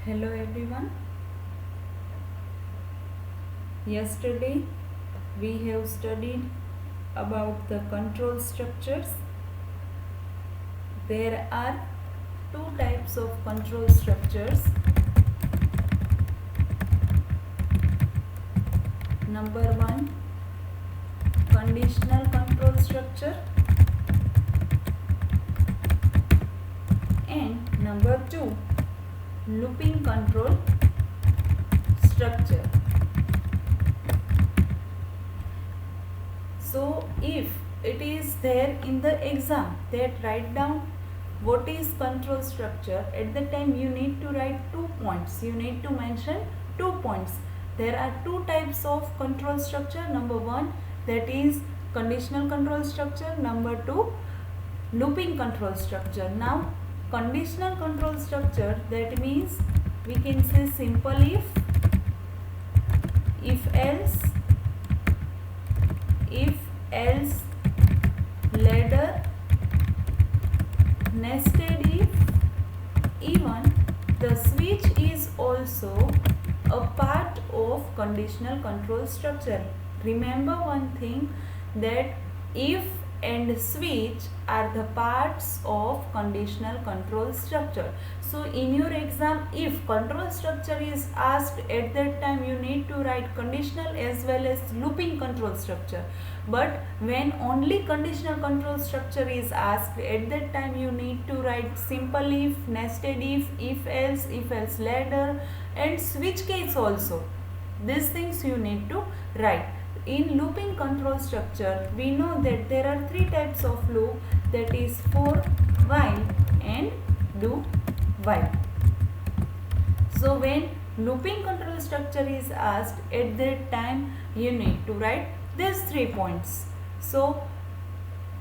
Hello everyone. Yesterday we have studied about the control structures. There are two types of control structures. Number one, conditional control structure, and number two, looping control structure. So if it is there in the exam that write down what is control structure, at the time you need to write 2 points. You need to mention 2 points. There are two types of control structure. Number one, that is conditional control structure. Number two, looping control structure. Now conditional control structure, that means we can say simple if else, ladder, nested if, even the switch is also a part of conditional control structure. Remember one thing, that if and switch are the parts of conditional control structure. So in your exam, if control structure is asked, at that time you need to write conditional as well as looping control structure. But when only conditional control structure is asked, at that time you need to write simple if, nested if else ladder, and switch case also. These things you need to write. In looping control structure, we know that there are three types of loop, that is for, while and do while. So when looping control structure is asked, at that time you need to write these 3 points. So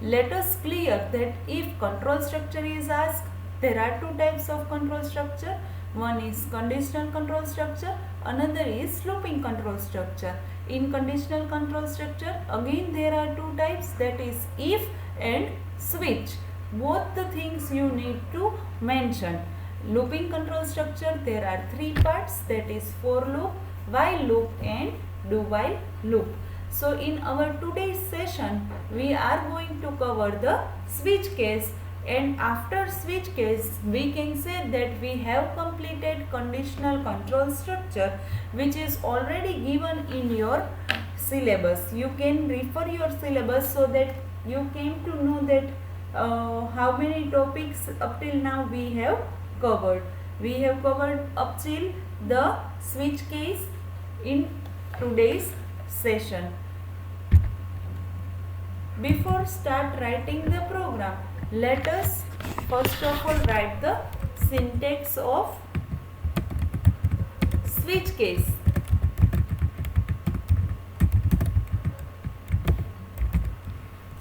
let us clear that if control structure is asked, there are two types of control structure. One is conditional control structure, another is looping control structure. In conditional control structure, again there are two types, that is if and switch. Both the things you need to mention. Looping control structure, there are three parts, that is for loop, while loop and do while loop. So in our today's session, we are going to cover the switch case, and after switch case we can say that we have completed conditional control structure, which is already given in your syllabus. You can refer your syllabus so that you came to know that how many topics up till now we have covered. We have covered up till the switch case in today's session. Before start writing the program, let us first of all write the syntax of switch case.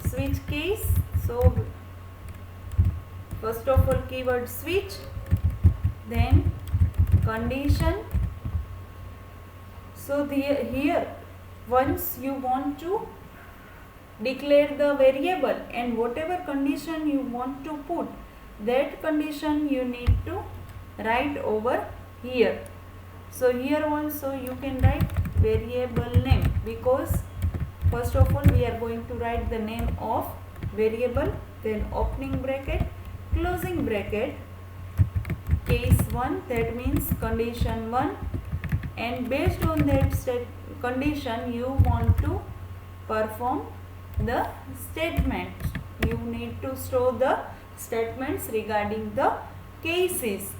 Switch case, so first of all keyword switch, then condition. So here once you want to declare the variable, and whatever condition you want to put, that condition you need to write over here. So here also you can write variable name, because first of all we are going to write the name of variable, then opening bracket, closing bracket, case 1, that means condition 1, and based on that condition you want to perform the statement. You need to store the statements regarding the cases.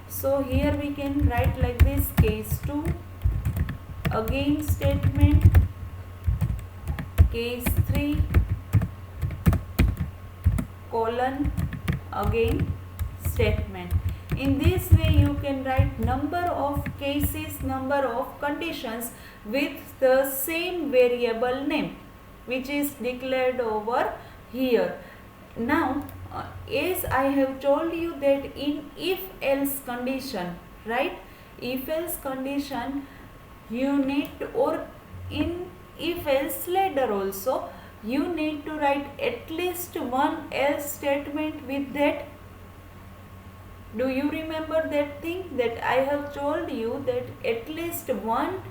So here we can write like this, case 2, again statement, case 3, colon, again statement. In this way you can write number of cases, number of conditions with the same variable name, which is declared over here. Now as I have told you that in if else condition, right, if else condition you need to, or in if else ladder also you need to write at least one else statement with that Do you remember that thing that I have told you, that at least one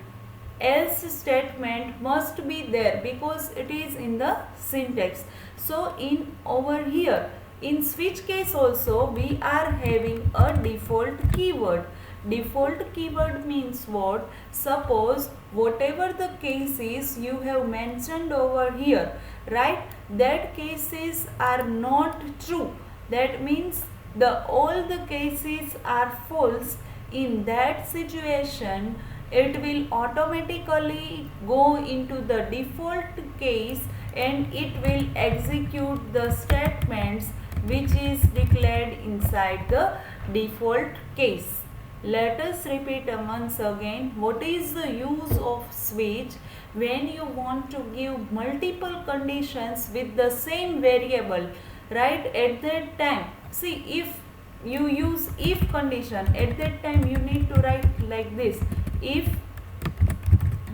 else statement must be there because it is in the syntax. So in over here in switch case also we are having a default keyword. Default keyword means what? Suppose whatever the case is you have mentioned over here, right, that cases are not true, that means the all the cases are false. In that situation it will automatically go into the default case and it will execute the statements which is declared inside the default case. Let us repeat once again what is the use of switch when you want to give multiple conditions with the same variable, right? At that time, see, if you use if condition, at that time you need to write like this: if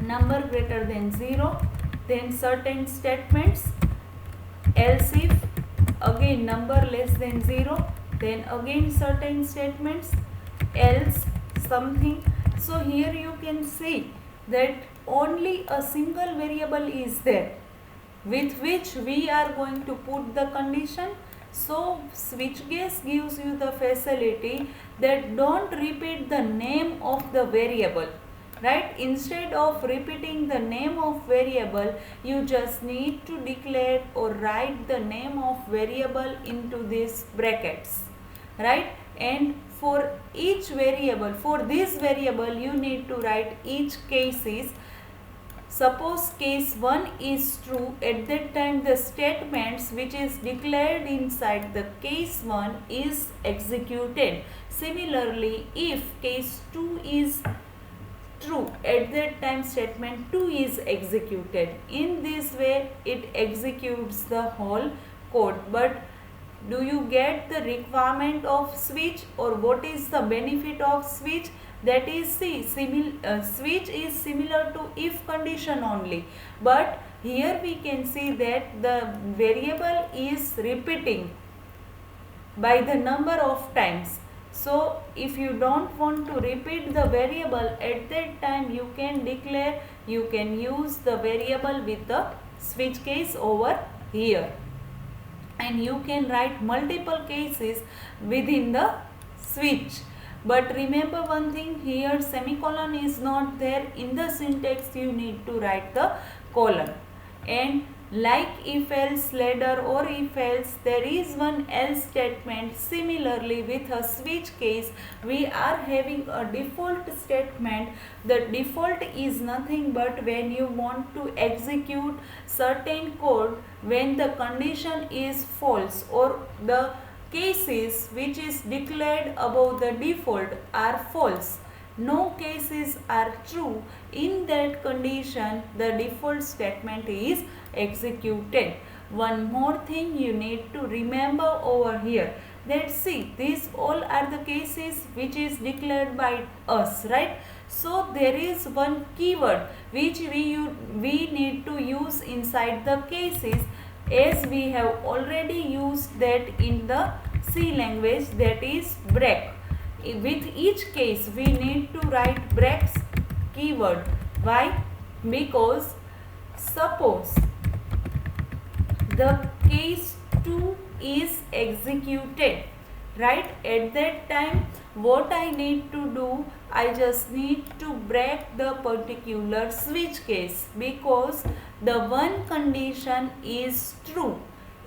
number greater than 0, then certain statements, else if again number less than 0, then again certain statements, else something. So here you can see that only a single variable is there with which we are going to put the condition. So switch case gives you the facility that don't repeat the name of the variable, right? Instead of repeating the name of variable, you just need to declare or write the name of variable into these brackets, right? And for each variable, for this variable you need to write each cases. Suppose case 1 is true, at that time the statements which is declared inside the case 1 is executed. Similarly, if case 2 is true, at that time statement 2 is executed. In this way it executes the whole code. But do you get the requirement of switch, or what is the benefit of switch? That is, see, switch is similar to if condition only, but here we can see that the variable is repeating by the number of times. So if you don't want to repeat the variable, at that time you can declare, you can use the variable with the switch case over here, and you can write multiple cases within the switch. But remember one thing, here semicolon is not there. In the syntax you need to write the colon. And like if else ladder or if else, there is one else statement. Similarly, with a switch case we are having a default statement. The default is nothing but when you want to execute certain code when the condition is false, or the cases which is declared above the default are false, no cases are true, in that condition the default statement is executed. One more thing you need to remember over here, that see, these all are the cases which is declared by us, right? So there is one keyword which we need to use inside the cases, as we have already used that in the C language, that is break. With each case we need to write breaks keyword. Why? Because suppose the case 2 is executed, right? At that time what I need to do, I just need to break the particular switch case because the one condition is true.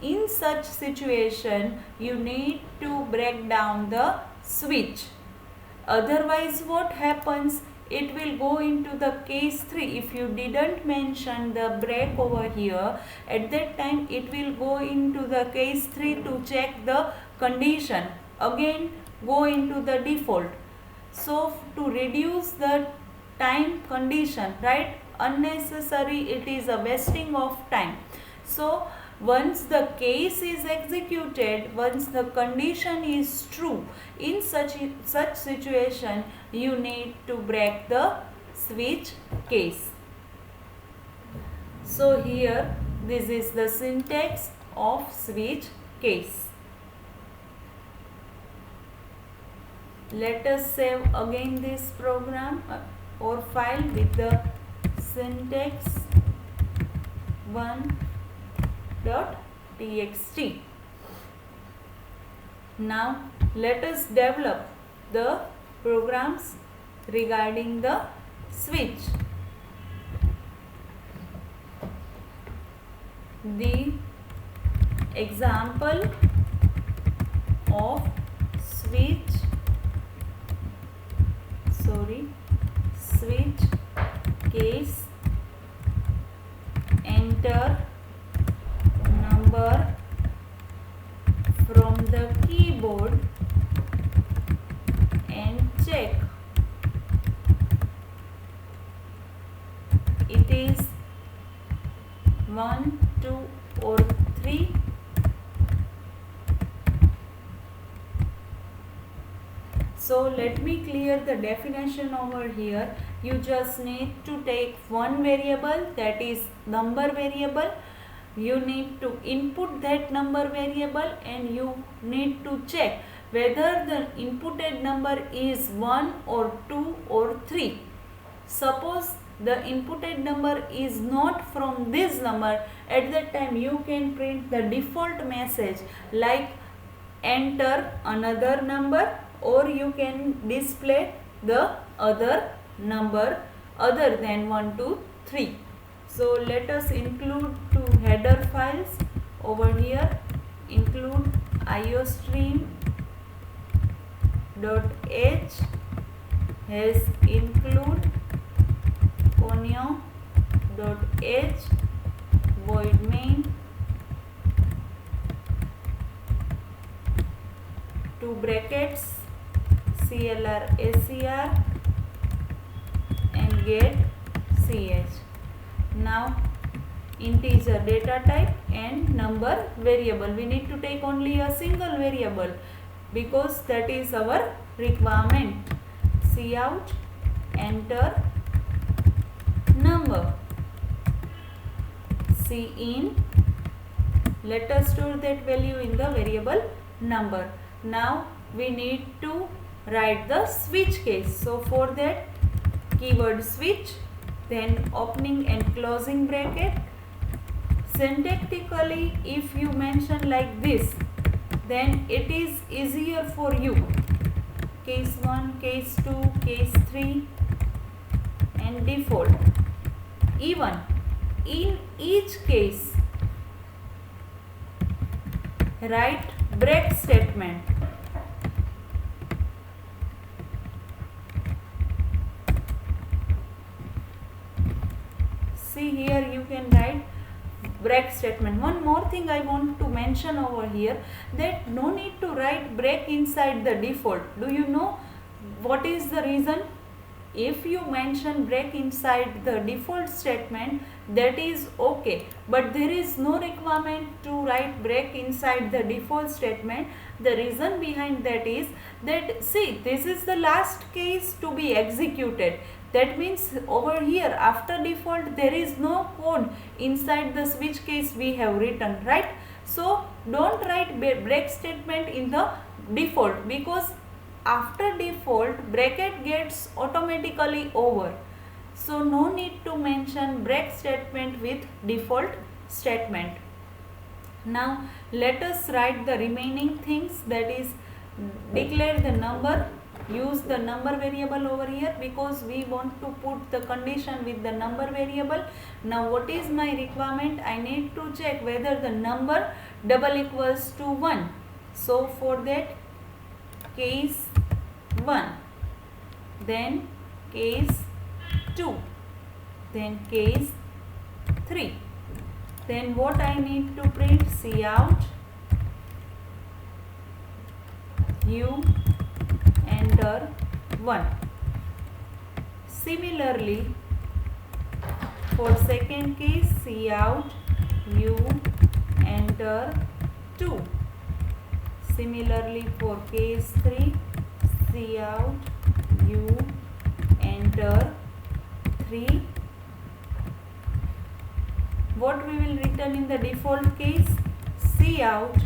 In such situation you need to break down the switch. Otherwise what happens? It will go into the case 3. If you didn't mention the break over here, at that time it will go into the case 3 to check the condition. Again go into the default. So to reduce the time condition, right? Unnecessary, it is a wasting of time. So once the case is executed, once the condition is true, in such situation you need to break the switch case. So here this is the syntax of switch case. Let us save again this program or file with the syntax 1.txt. Now let us develop the programs regarding the switch. The example of switch case: enter number from the keyboard and check it is 1, 2 or 3. So let me clear the definition over here. You just need to take one variable, that is number variable. You need to input that number variable and you need to check whether the inputted number is 1 or 2 or 3. Suppose the inputted number is not from this number, at that time you can print the default message like enter another number, or you can display the other number other than 1, 2, 3. So let us include two header files over here. Include iostream.h has include conio.h void main, two brackets clr ser and get ch. Now integer data type and number variable. We need to take only a single variable because that is our requirement. Cout enter number. Cin, let us store that value in the variable number. Now we need to write the switch case. So for that, keyword switch, then opening and closing bracket. Syntactically, if you mention like this, then it is easier for you. Case 1, case 2, case 3 and default. Even in each case, write break statement. See here, you can write break statement. One more thing I want to mention over here, that no need to write break inside the default. Do you know what is the reason? If you mention break inside the default statement, that is okay, but there is no requirement to write break inside the default statement. The reason behind that is that, see, this is the last case to be executed. That means over here after default there is no code inside the switch case we have written, right? So don't write break statement in the default, because after default bracket gets automatically over. So no need to mention break statement with default statement. Now let us write the remaining things, that is declare the number. Use the number variable over here because we want to put the condition with the number variable. Now what is my requirement? I need to check whether the number double equals to 1. So for that, case 1, then case 2, then case 3. Then what I need to print? Cout you enter 1. Similarly, for second case, cout you enter 2. Similarly, for case 3, cout you enter 3. What we will return in the default case? Cout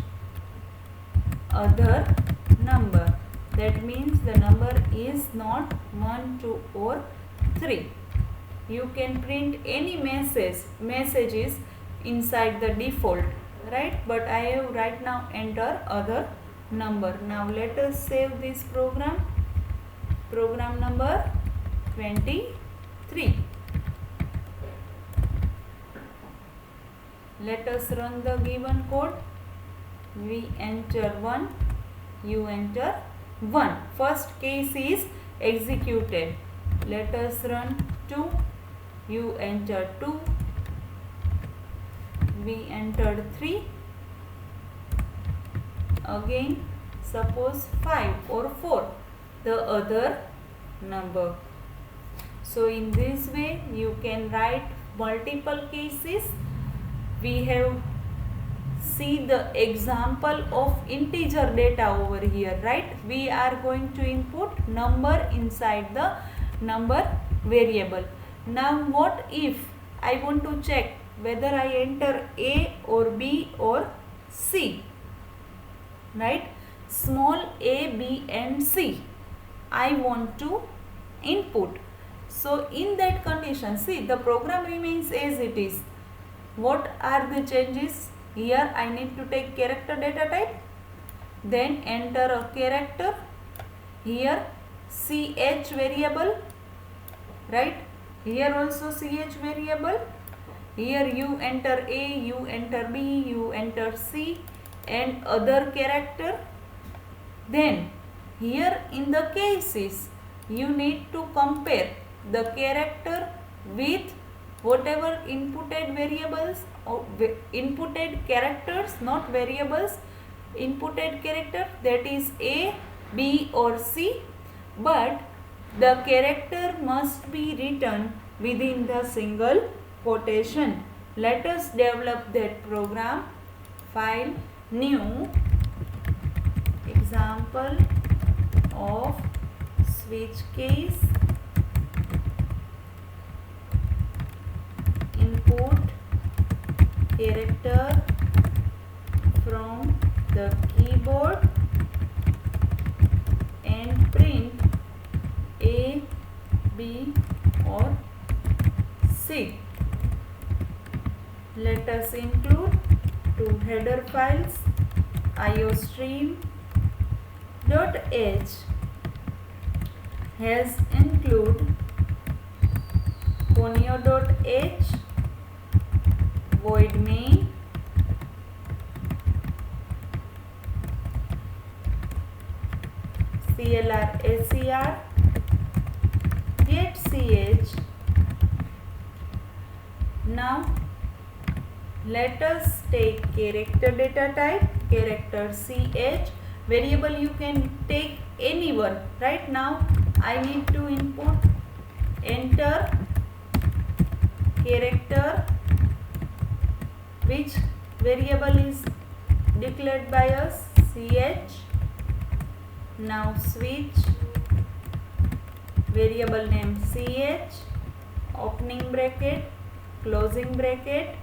other number. that means the number is not 1, 2 or 3. You can print any messages inside the default, right? But I have right now enter other number. Now let us save this program number 23. Let us run the given code. We enter 1, you enter 1. First case is executed. Let us run 2, you enter 2, we entered 3. Again suppose 5 or 4, the other number. So in this way you can write multiple cases. We have see the example of integer data over here, right? We are going to input number inside the number variable. Now what if I want to check whether I enter A or B or C, right? Small a, b and c I want to input. So in that condition, see, the program remains as it is. What are the changes? Here I need to take character data type, then enter a character, here ch variable, right? Here also ch variable. Here you enter A, you enter B, you enter C and other character. Then here in the cases you need to compare the character with whatever inputted variables or inputted characters, not variables, inputted character, that is A, B or C, but the character must be written within the single quotation. Let us develop that program. File, new, example of switch case, input character from the keyboard and print A, B or C. Let us include two header files, iostream.h has include conio.h, void main, clr ser, get ch. Now let us take character data type, character ch, variable you can take anyone. Right now I need to input, enter character, which variable is declared by us, ch. Now switch, variable name ch, opening bracket, closing bracket,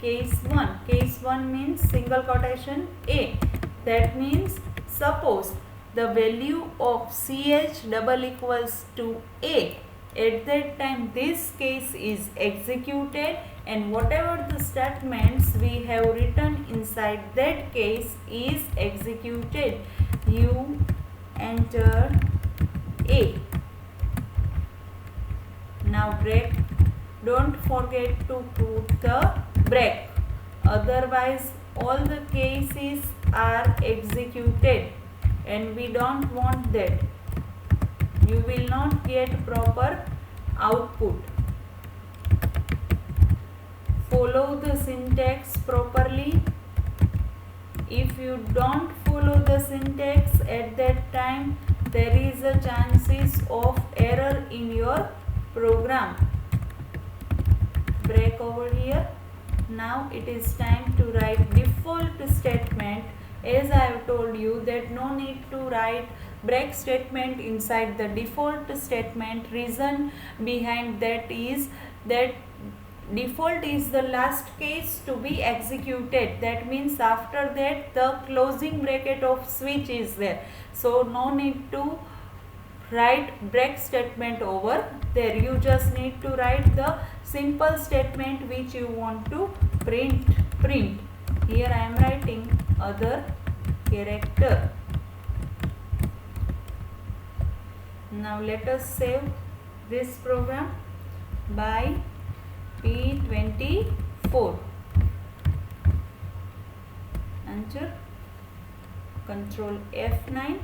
case 1. Case 1 means single quotation A. That means suppose the value of ch double equals to A. At that time this case is executed and whatever the statements we have written inside that case is executed. You enter A. Now break. Don't forget to put the break. Otherwise all the cases are executed and we don't want that. You will not get proper output. Follow the syntax properly. If you don't follow the syntax at that time, there is a chances of error in your program. Break over here. Now it is time to write default statement. As I have told you that no need to write break statement inside the default statement. Reason behind that is that default is the last case to be executed. That means after that the closing bracket of switch is there. So no need to write break statement over there. You just need to write the simple statement which you want to print. Here I am writing other character. Now let us save this program by P24. Enter. Control F9.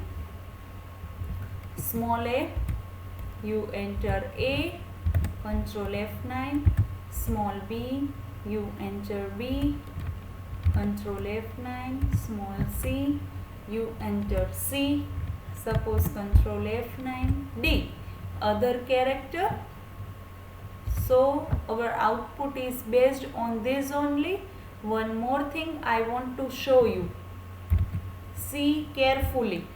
Small a, you enter A. Control F9. Small b, you enter B. Control F9. Small c, you enter C. Suppose Control F9 D, other character. So our output is based on this only. One more thing I want to show you. See carefully.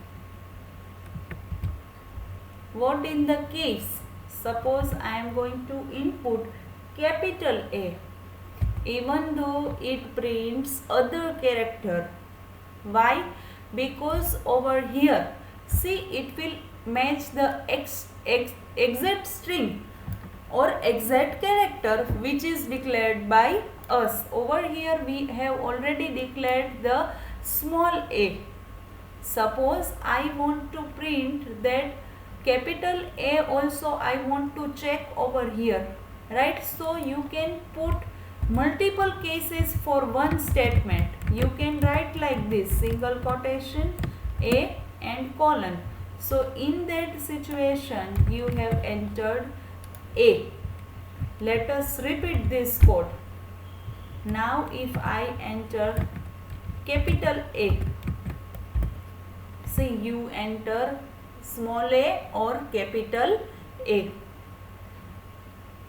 What in the case? Suppose I am going to input capital A, even though it prints other character. Why? Because over here, see, it will match the exact string or exact character which is declared by us. Over here we have already declared the small a. Suppose I want to print that capital A also I want to check over here, right? So you can put multiple cases for one statement. You can write like this, single quotation A and colon. So in that situation you have entered A. Let us repeat this code. Now if I enter capital A, see, you enter small a or capital A.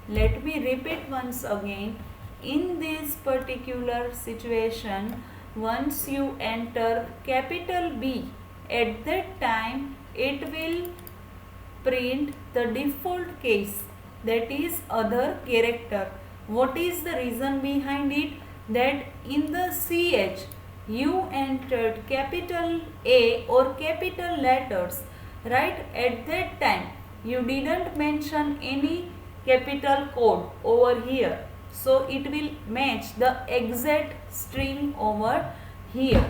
Let me repeat once again. In this particular situation, once you enter capital B, at that time it will print the default case, that is other character. What is the reason behind it? That in the CH you entered capital A or capital letters, right? At that time you didn't mention any capital code over here, so it will match the exact string over here,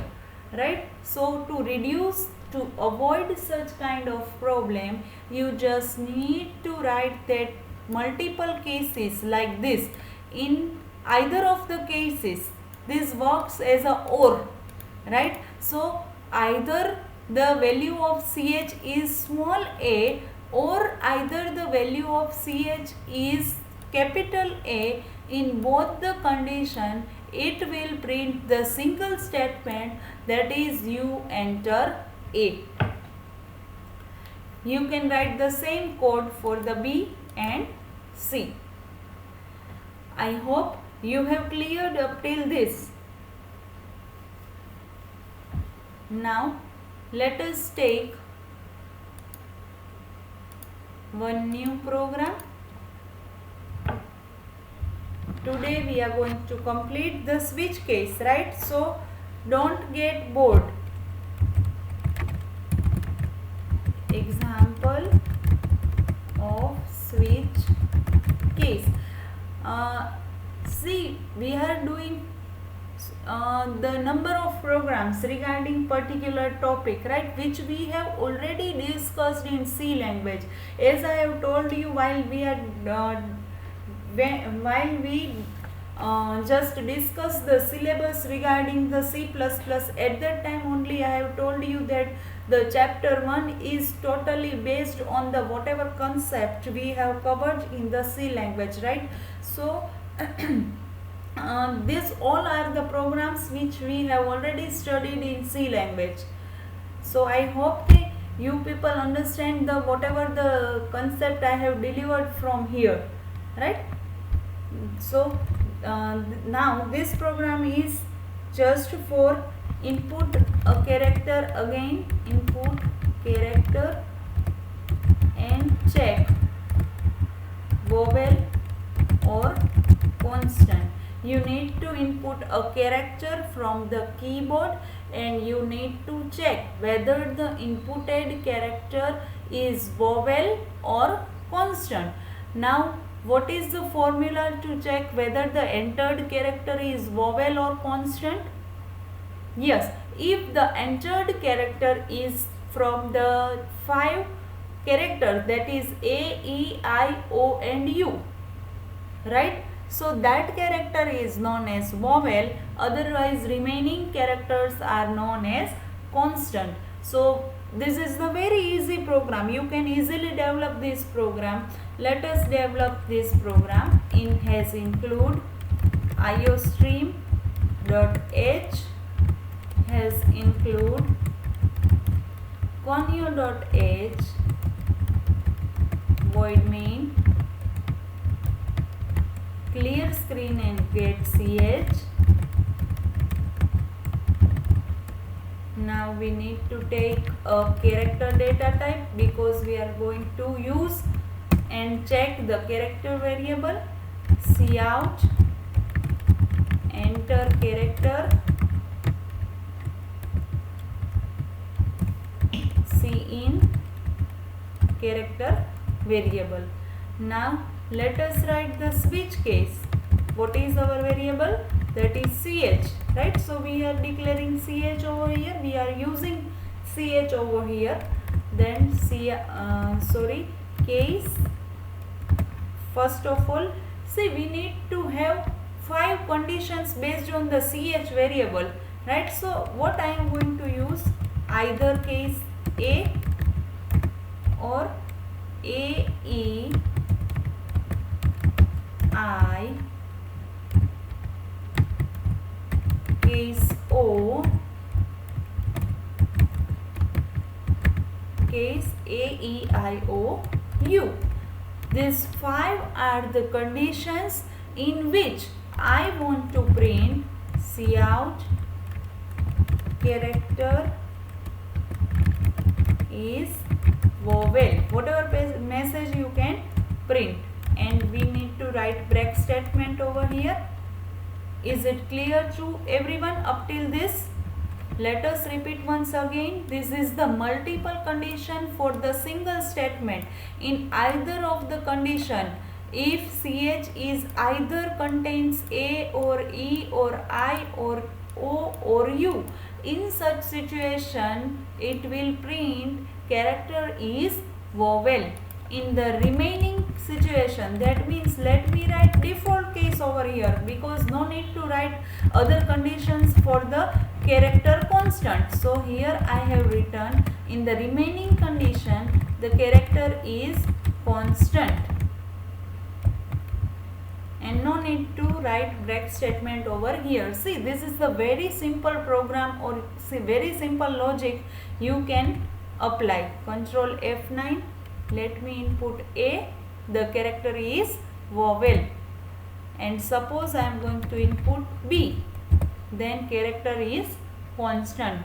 right? So to avoid such kind of problem, you just need to write that multiple cases like this. In either of the cases, this works as a OR, right? So either the value of CH is small a or either the value of CH is capital A. In both the condition, it will print the single statement, that is you enter A. You can write the same code for the B and C. I hope you have cleared up till this. Now let us take one new program. Today we are going to complete the switch case, right? So don't get bored. Example of switch case. See, we are doing the number of programs regarding particular topic, right, which we have already discussed in C language. As I have told you while we just discussed the syllabus regarding the C++, at that time only I have told you that the chapter 1 is totally based on the whatever concept we have covered in the C language, right? So these all are the programs which we have already studied in C language. So I hope that you people understand the whatever the concept I have delivered from here, right? So now this program is just for input a character, again input character and check vowel or consonant. you need to input a character from the keyboard and you need to check whether the inputted character is vowel or constant. Now what is the formula to check whether the entered character is vowel or constant? Yes, if the entered character is from the 5 characters, that is A, E, I, O and U, right? So that character is known as vowel, otherwise remaining characters are known as constant. So this is the very easy program. You can easily develop this program. Let us develop this program. In has include iostream.h has include conio.h void main clear screen and get ch. Now we need to take a character data type because we are going to use and check the character variable. Cout enter character, cin character variable. Now let us write the switch case. What is our variable? That is ch, right? So we are declaring ch over here. We are using ch over here. Then case. First of all, see, we need to have 5 conditions based on the ch variable, right? So what I am going to use, either case A or A, E, I, case O, case A, E, I, O, U. These 5 are the conditions in which I want to print cout character is vowel. Whatever message you can print. And we need to write break statement over here. Is it clear to everyone up till this? Let us repeat once again. This is the multiple condition for the single statement. In either of the condition, if ch is either contains A or E or I or O or U, in such situation it will print character is vowel. In the remaining situation, that means let me write default case over here because no need to write other conditions for the character constant. So here I have written in the remaining condition the character is constant and no need to write break statement over here. See, this is the very simple program or very simple logic you can apply. Control F9. Let me input A, the character is vowel, and suppose I am going to input B, then character is constant.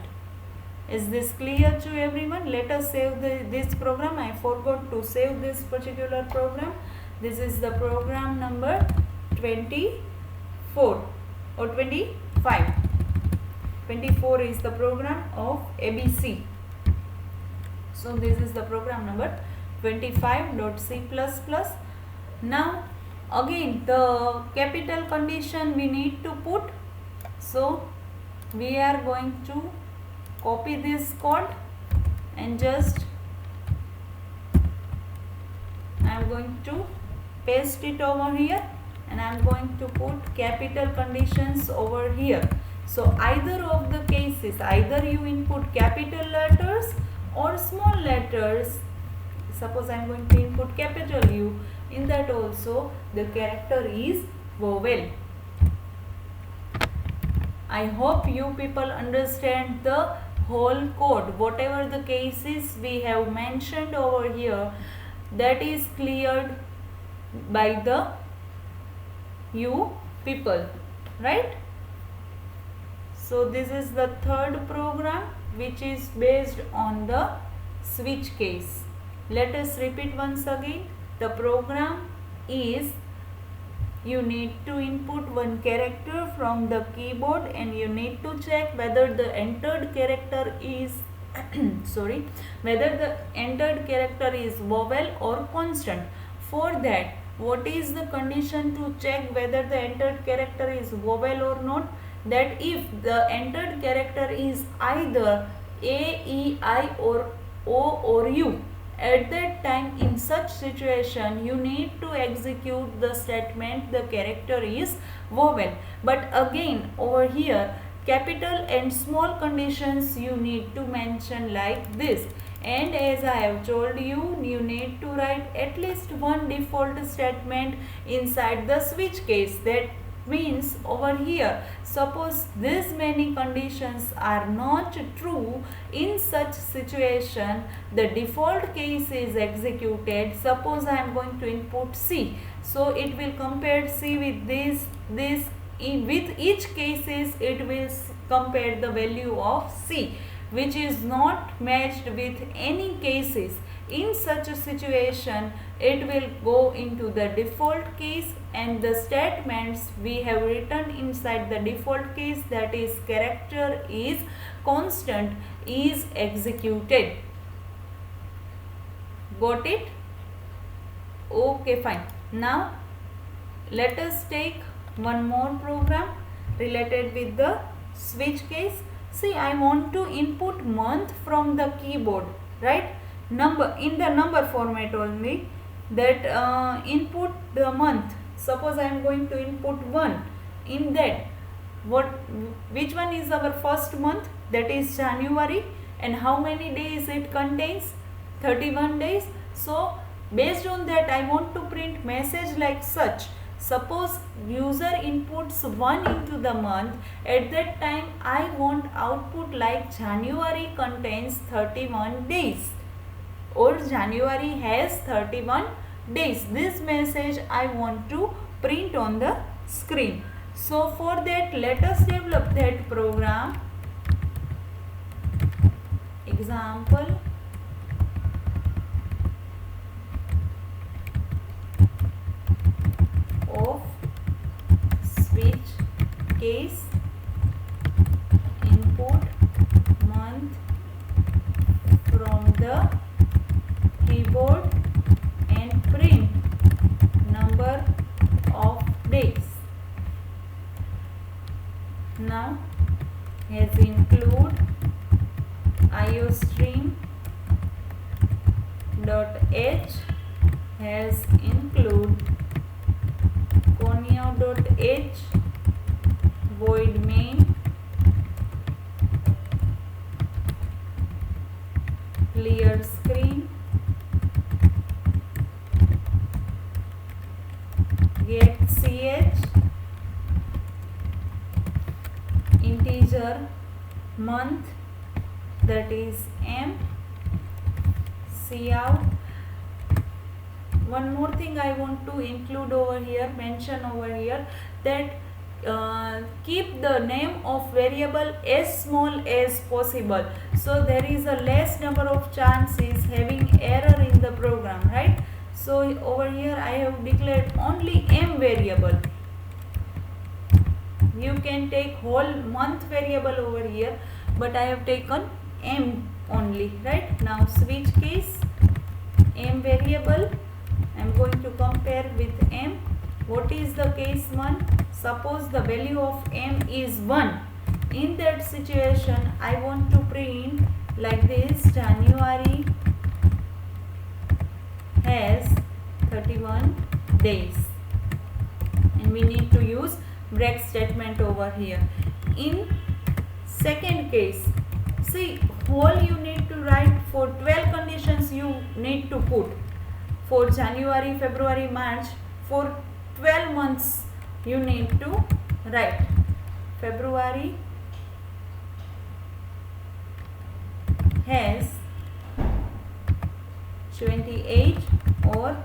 Is this clear to everyone? Let us save this program. I forgot to save this particular program. This is the program number 24 or 25. 24 is the program of ABC. So this is the program number 25.c++. Now again the capital condition we need to put. So we are going to copy this code and just I am going to paste it over here and I am going to put capital conditions over here. So either of the cases, either you input capital letters or small letters. Suppose I am going to input capital U, in that also the character is vowel. I hope you people understand the whole code. Whatever the cases we have mentioned over here, that is cleared by the you people, right? So this is the third program which is based on the switch case. Let us repeat once again. The program is you need to input one character from the keyboard and you need to check whether the entered character is sorry, whether the entered character is vowel or constant. For that, what is the condition to check whether the entered character is vowel or not? That if the entered character is either A, E, I or O or U, at that time, in such situation, you need to execute the statement the character is vowel. But again, over here, capital and small conditions you need to mention like this. And as I have told you, you need to write at least one default statement inside the switch case. That means over here, suppose these many conditions are not true, in such situation the default case is executed. Suppose I am going to input C, so it will compare C with this with each cases it will compare the value of C, which is not matched with any cases. In such a situation, it will go into the default case and the statements we have written inside the default case, that is character is constant, is executed. Got it? Okay, fine. Now let us take one more program related with the switch case. See, I want to input month from the keyboard, right? Number in the number format only, that input the month. Suppose I am going to input 1. In that, which one is our first month? That is January. And how many days it contains? 31 days. So based on that, I want to print message like such. Suppose user inputs 1 into the month, at that time I want output like January contains 31 days or January has 31 days. This message I want to print on the screen. So for that, let us develop that program. Example. Of switch case, input month from the keyboard and print number of days. Now has include iostream .h has include conio.h void main clear screen get ch integer month, that is m cout. One more thing I want to include over here, mention over here, that keep the name of variable as small as possible, so there is a less number of chances having error in the program, right? So over here I have declared only m variable. You can take whole month variable over here, but I have taken m only, right? Now switch case, m variable, I am going to compare with m. What is the case 1? Suppose the value of m is 1. In that situation, I want to print like this: January has 31 days. And we need to use break statement over here. In second case, see, whole you need to write for 12 conditions you need to put. For January, February, March, for 12 months you need to write. February has 28 or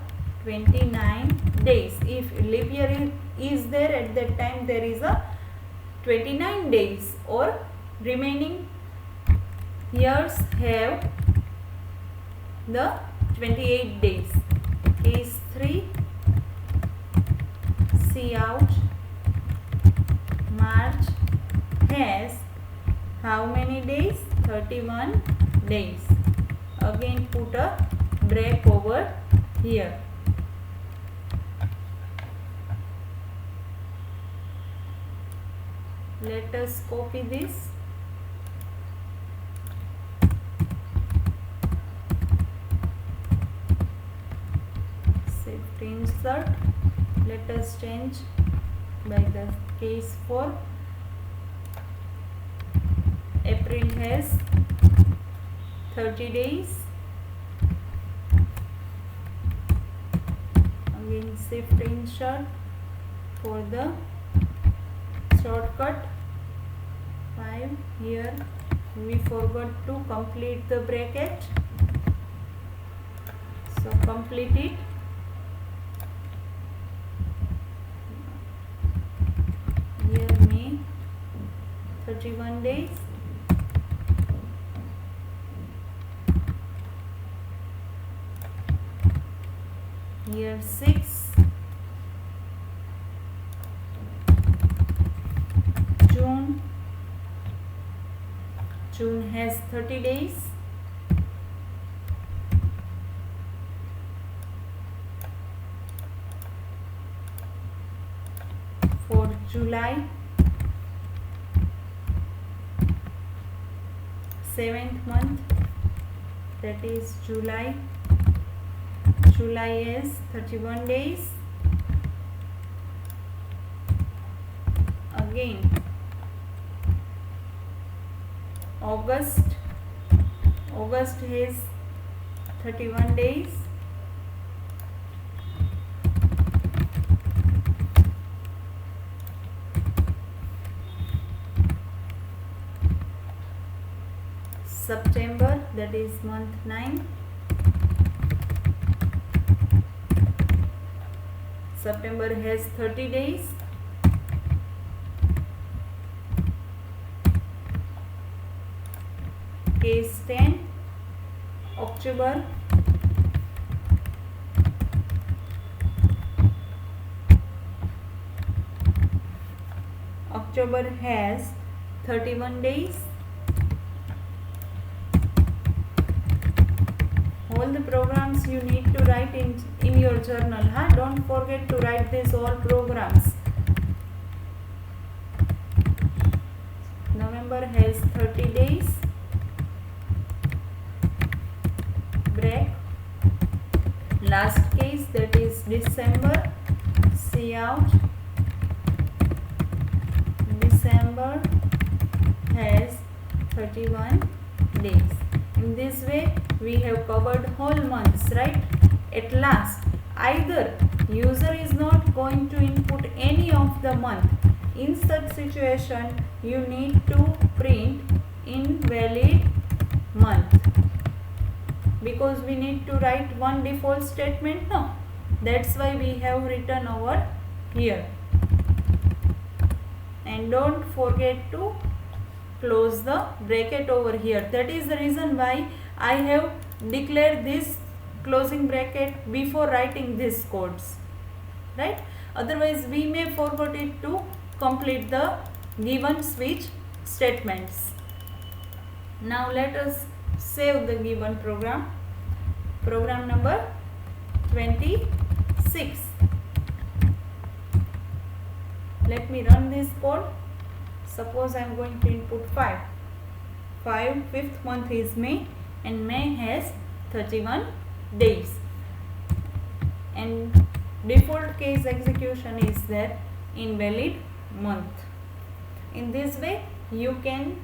29 days. If leap year is there, at that time there is a 29 days, or remaining years have the 28 days. Case 3, 31 days. Again put a break over here. Let us copy this. Shift insert. Let us change by the case for April has 30 days. Again shift insert for the shortcut 5. Here we forgot to complete the bracket, so complete it. Here May 31 days. Here 6. June has 30 days. For July, 7th month, that is July. July is 31 days. Again August has 31 days. September, that is month 9. September has 30 days. Case 10. October, has 31 days. All the programs you need to write in your journal. Don't forget to write these all programs. November has 30 days. Break. Last case, that is December. See out. December has 31 days. In this way we have covered whole months, right? At last, either user is not going to input any of the month. In such situation you need to print invalid month, because we need to write one default statement. No, that's why we have written over here. And don't forget to close the bracket over here. That is the reason why I have declared this closing bracket before writing these codes, right? Otherwise we may forget it to complete the given switch statements. Now let us save the given program. Program number 26. Let me run this code. Suppose I am going to input 5. 5th month is May, and May has 31 days. And default case execution is that invalid month. In this way you can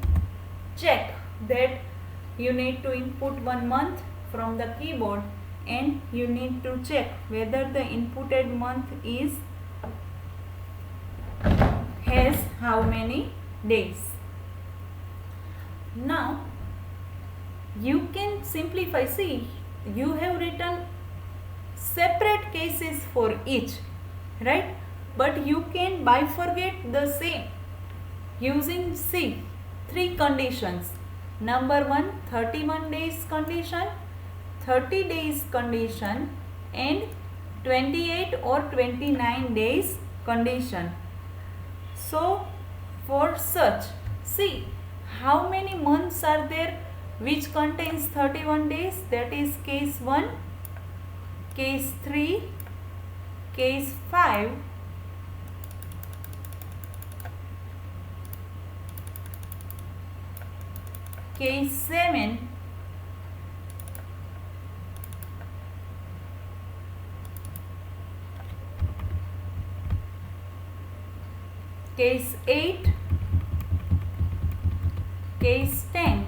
check that you need to input one month from the keyboard, and you need to check whether the inputted month has how many days. Now you can simplify. See, you have written separate cases for each, right? But you can bifurcate the same using 3 conditions. Number 1, 31 days condition, 30 days condition, and 28 or 29 days condition. So for such, see how many months are there which contains 31 days, that is case 1, case 3, case 5, case 7, case 8, case 10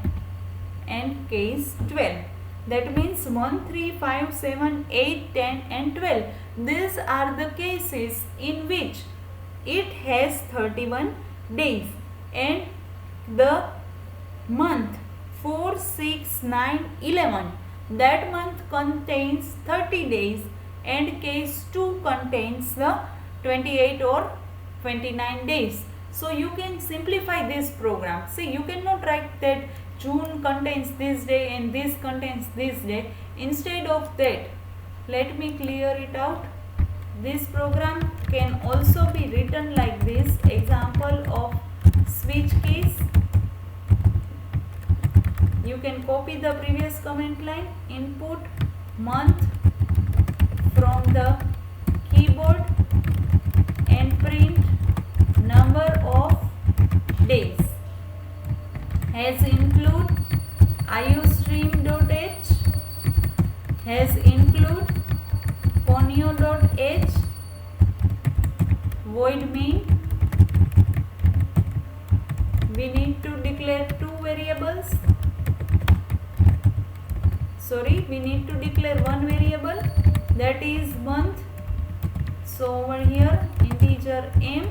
and case 12. That means 1, 3, 5, 7, 8, 10 and 12. These are the cases in which it has 31 days, and the month 4, 6, 9, 11, that month contains 30 days, and case 2 contains the 28 or 29 days. So you can simplify this program. See, you cannot write that June contains this day and this contains this day. Instead of that, let me clear it out. This program can also be written like this. Example of switch case. You can copy the previous comment line. Input month from the keyboard and print number of days. Has include iostream.h, has include conio.h, void main. We need to declare two variables. We need to declare one variable, that is month. So over here integer m,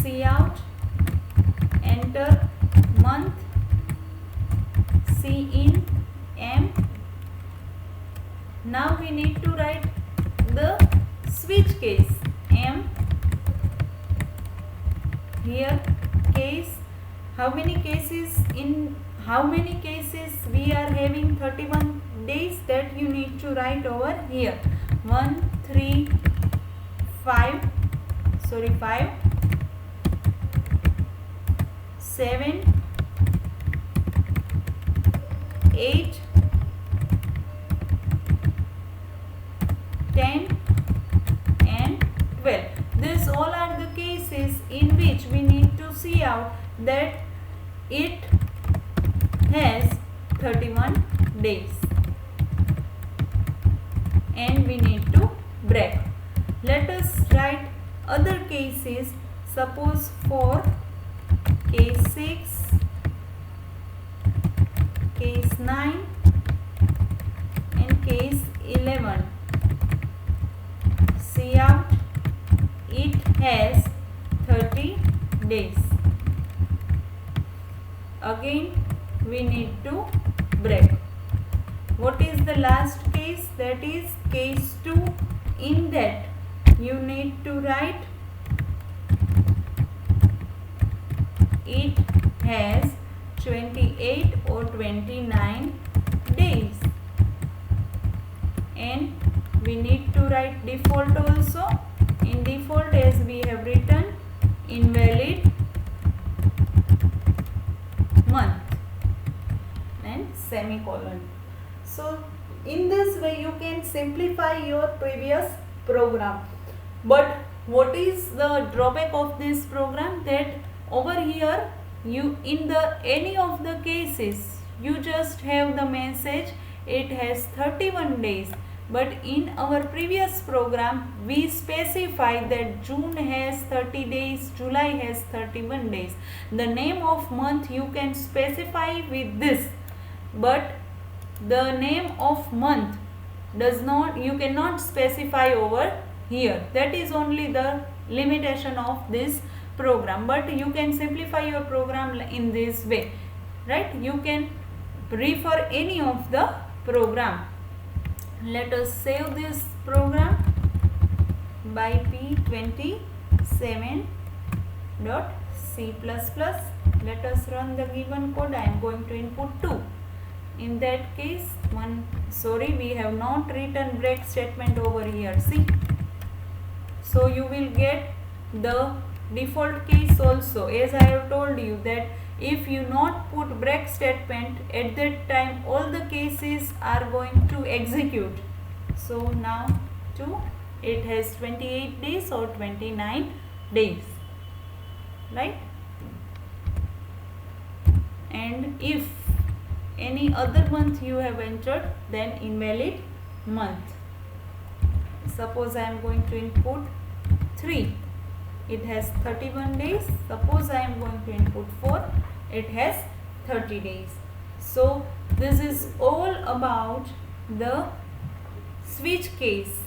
cout, enter month, cin m. Now we need to write the switch case m. Here case, how many cases we are having 31 days, that you need to write over here. 1, 3, 5, 7, 8, 10 and 12. These all are the cases in which we need to see out that it has 31 days, and we need to break. Let us write other cases. Suppose for case 6, case 9 and case 11, cout, it has 30 days. Again we need to break. What is the last case? That is case 2. In that you need to write it has 28 or 29 days, and we need to write default also. In default, as we have written, invalid month and semicolon. So in this way you can simplify your previous program. But what is the drawback of this program? That over here you, in the any of the cases, you just have the message it has 31 days. But in our previous program we specify that June has 30 days, July has 31 days. The name of month you can specify with this, but the name of month does not, you cannot specify over here. That is only the limitation of this program. But you can simplify your program in this way, right? You can refer any of the program. Let us save this program by p27.c++. Let us run the given code. I am going to input 2. In that case, we have not written break statement over here. See, so you will get the default case also. As I have told you that if you not put break statement, at that time all the cases are going to execute. So now to it has 28 days or 29 days, right? And if any other month you have entered, then invalid month. Suppose I am going to input 3, it has 31 days. Suppose I am going to input 4, it has 30 days. So this is all about the switch case,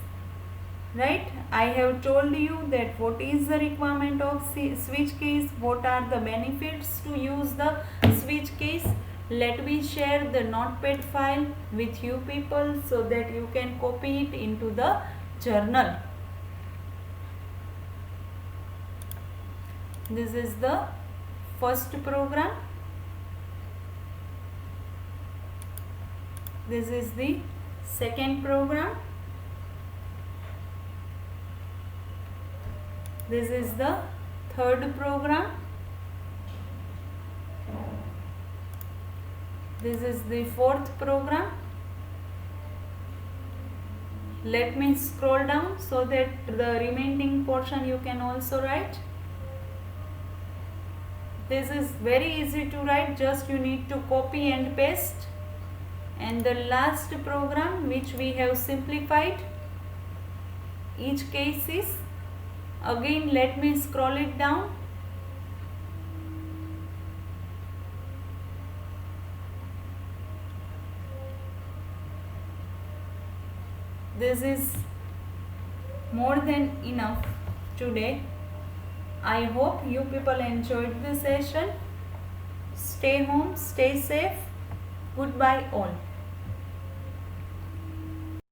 right? I have told you that what is the requirement of switch case, what are the benefits to use the switch case. Let me share the notepad file with you people so that you can copy it into the journal. This is the first program. This is the second program. This is the third program. This is the fourth program. Let me scroll down so that the remaining portion you can also write. This is very easy to write, just you need to copy and paste. And the last program which we have simplified each case is, again let me scroll it down. This is more than enough today. I hope you people enjoyed the session. Stay home, stay safe. Goodbye all.